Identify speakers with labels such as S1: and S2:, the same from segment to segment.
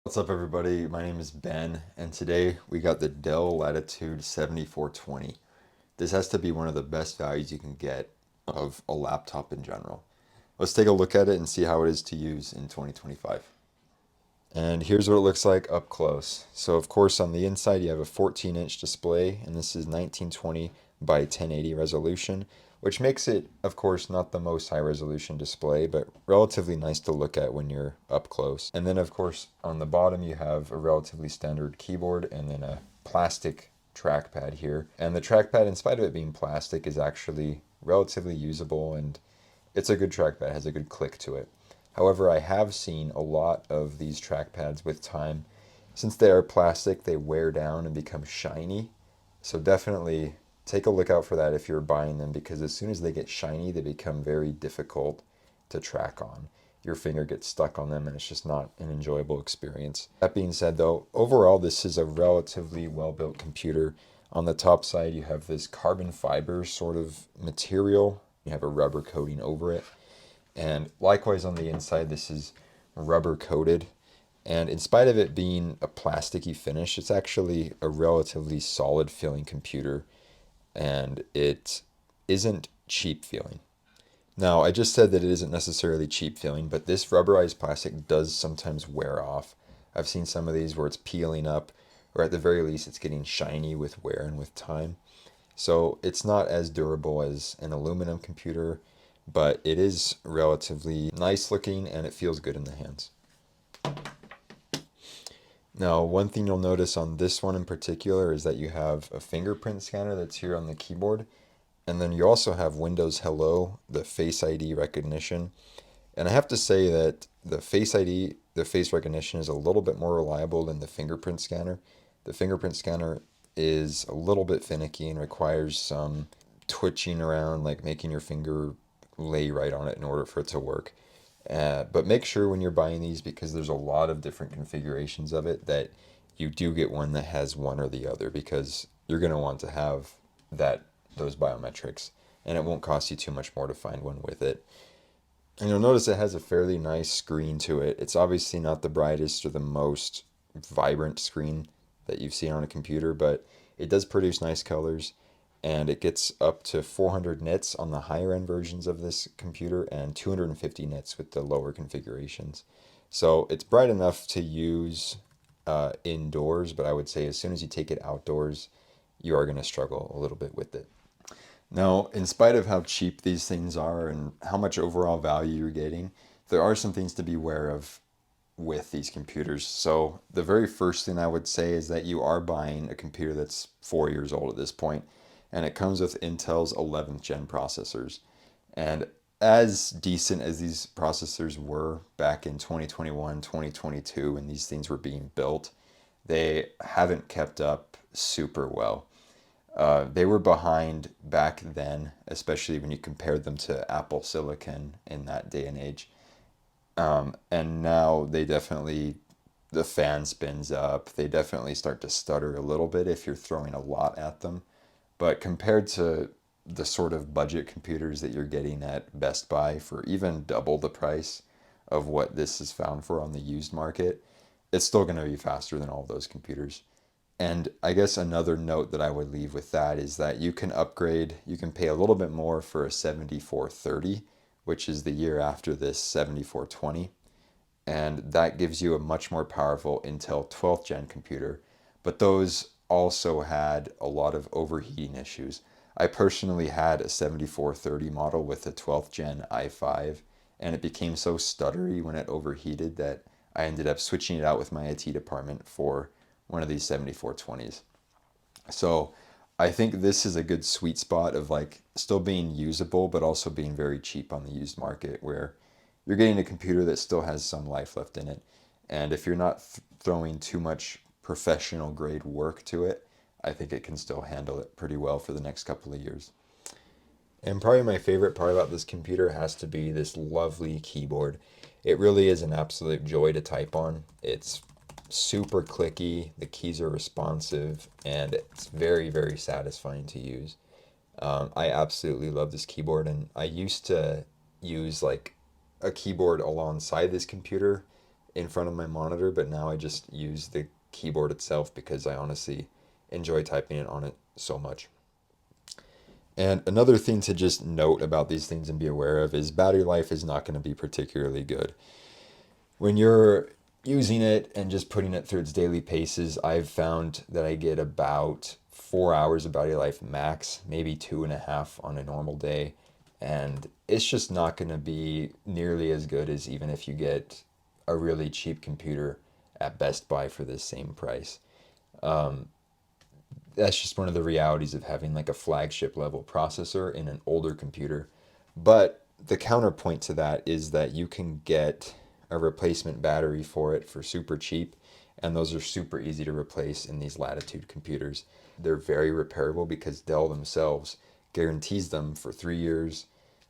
S1: What's up, everybody? My name is Ben, and today we got the Dell Latitude 7420. This has to be one of the best values you can get of a laptop in general. Let's take a look at it and see how it is to use in 2025. And here's what it looks like up close. So of course on the inside you have a 14-inch display, and this is 1920 by 1080 resolution, which makes it of course not the most high resolution display, but relatively nice to look at when you're up close. And then of course on the bottom you have a relatively standard keyboard and then a plastic trackpad here. And the trackpad, in spite of it being plastic, is actually relatively usable, and it's a good trackpad, has a good click to it. However, I have seen a lot of these trackpads with time. Since they are plastic, they wear down and become shiny. So definitely take a look out for that if you're buying them, because as soon as they get shiny, they become very difficult to track on. Your finger gets stuck on them and it's just not an enjoyable experience. That being said though, overall this is a relatively well-built computer. On the top side you have this carbon fiber sort of material. You have a rubber coating over it. And likewise on the inside, this is rubber coated. And in spite of it being a plasticky finish, it's actually a relatively solid feeling computer, and it isn't cheap feeling. Now, I just said that it isn't necessarily cheap feeling, but this rubberized plastic does sometimes wear off. I've seen some of these where it's peeling up, or at the very least, it's getting shiny with wear and with time. So it's not as durable as an aluminum computer, but it is relatively nice looking and it feels good in the hands. Now, one thing you'll notice on this one in particular is that you have a fingerprint scanner that's here on the keyboard, and then you also have Windows Hello, the Face ID recognition. And I have to say that the Face ID, the face recognition, is a little bit more reliable than the fingerprint scanner. The fingerprint scanner is a little bit finicky and requires some twitching around, like making your finger lay right on it in order for it to work. But make sure when you're buying these, because there's a lot of different configurations of it, that you do get one that has one or the other, because you're going to want to have those biometrics, and it won't cost you too much more to find one with it. And you'll notice it has a fairly nice screen to it. It's obviously not the brightest or the most vibrant screen that you've seen on a computer, but it does produce nice colors, and it gets up to 400 nits on the higher end versions of this computer and 250 nits with the lower configurations. So it's bright enough to use indoors, but I would say as soon as you take it outdoors, you are going to struggle a little bit with it. Now, in spite of how cheap these things are and how much overall value you're getting, there are some things to be aware of with these computers. So, the very first thing I would say is that you are buying a computer that's 4 years old at this point, and it comes with Intel's 11th gen processors. And as decent as these processors were back in 2021, 2022, when these things were being built, they haven't kept up super well. They were behind back then, especially when you compared them to Apple Silicon in that day and age. And now the fan spins up. They definitely start to stutter a little bit if you're throwing a lot at them. But compared to the sort of budget computers that you're getting at Best Buy for even double the price of what this is found for on the used market, it's still going to be faster than all of those computers. And I guess another note that I would leave with that is that you can upgrade, you can pay a little bit more for a 7430, which is the year after this 7420. And that gives you a much more powerful Intel 12th gen computer. But those also had a lot of overheating issues. I personally had a 7430 model with a 12th gen i5, and it became so stuttery when it overheated that I ended up switching it out with my IT department for one of these 7420s. So I think this is a good sweet spot of like still being usable, but also being very cheap on the used market, where you're getting a computer that still has some life left in it. And if you're not throwing too much professional grade work to it, I think it can still handle it pretty well for the next couple of years. And probably my favorite part about this computer has to be this lovely keyboard. It really is an absolute joy to type on. It's super clicky, the keys are responsive, and it's very, very satisfying to use. I absolutely love this keyboard, and I used to use like a keyboard alongside this computer in front of my monitor, but now I just use the keyboard itself because I honestly enjoy typing it on it so much. And another thing to just note about these things and be aware of is battery life is not going to be particularly good. When you're using it and just putting it through its daily paces, I've found that I get about 4 hours of battery life max, maybe 2.5 on a normal day. And it's just not going to be nearly as good as even if you get a really cheap computer at Best Buy for the same price. That's just one of the realities of having like a flagship level processor in an older computer. But the counterpoint to that is that you can get a replacement battery for it for super cheap, and those are super easy to replace in these Latitude computers. They're very repairable because Dell themselves guarantees them for 3 years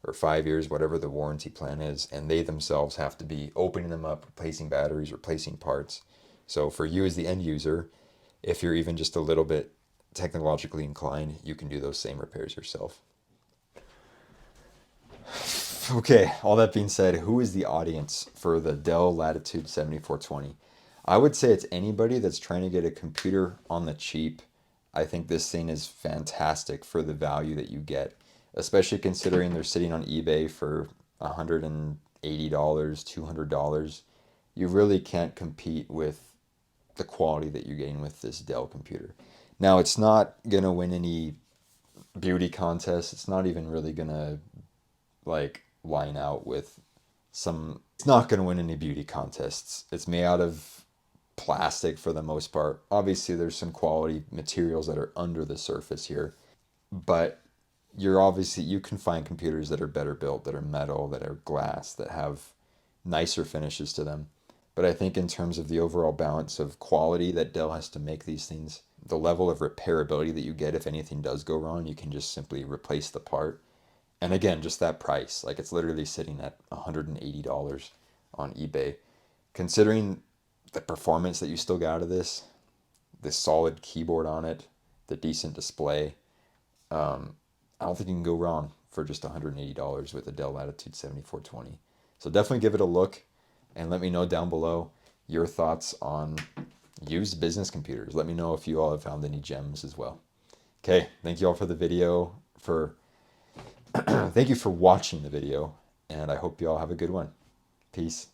S1: or 5 years, whatever the warranty plan is, and they themselves have to be opening them up, replacing batteries, replacing parts. So for you as the end user, if you're even just a little bit technologically inclined, you can do those same repairs yourself. Okay, all that being said, who is the audience for the Dell Latitude 7420? I would say it's anybody that's trying to get a computer on the cheap. I think this thing is fantastic for the value that you get, especially considering they're sitting on eBay for $180, $200. You really can't compete with the quality that you're getting with this Dell computer. Now, it's not going to win any beauty contests. It's not even really going to like line out with some, it's not going to win any beauty contests. It's made out of plastic for the most part. Obviously, there's some quality materials that are under the surface here, but you can find computers that are better built, that are metal, that are glass, that have nicer finishes to them. But I think in terms of the overall balance of quality that Dell has to make these things, the level of repairability that you get if anything does go wrong, you can just simply replace the part. And again, just that price, like it's literally sitting at $180 on eBay. Considering the performance that you still got out of this solid keyboard on it, the decent display, I don't think you can go wrong for just $180 with a Dell Latitude 7420. So definitely give it a look and let me know down below your thoughts on used business computers. Let me know if you all have found any gems as well. Okay, thank you all for the video, thank you for watching the video, and I hope you all have a good one. Peace.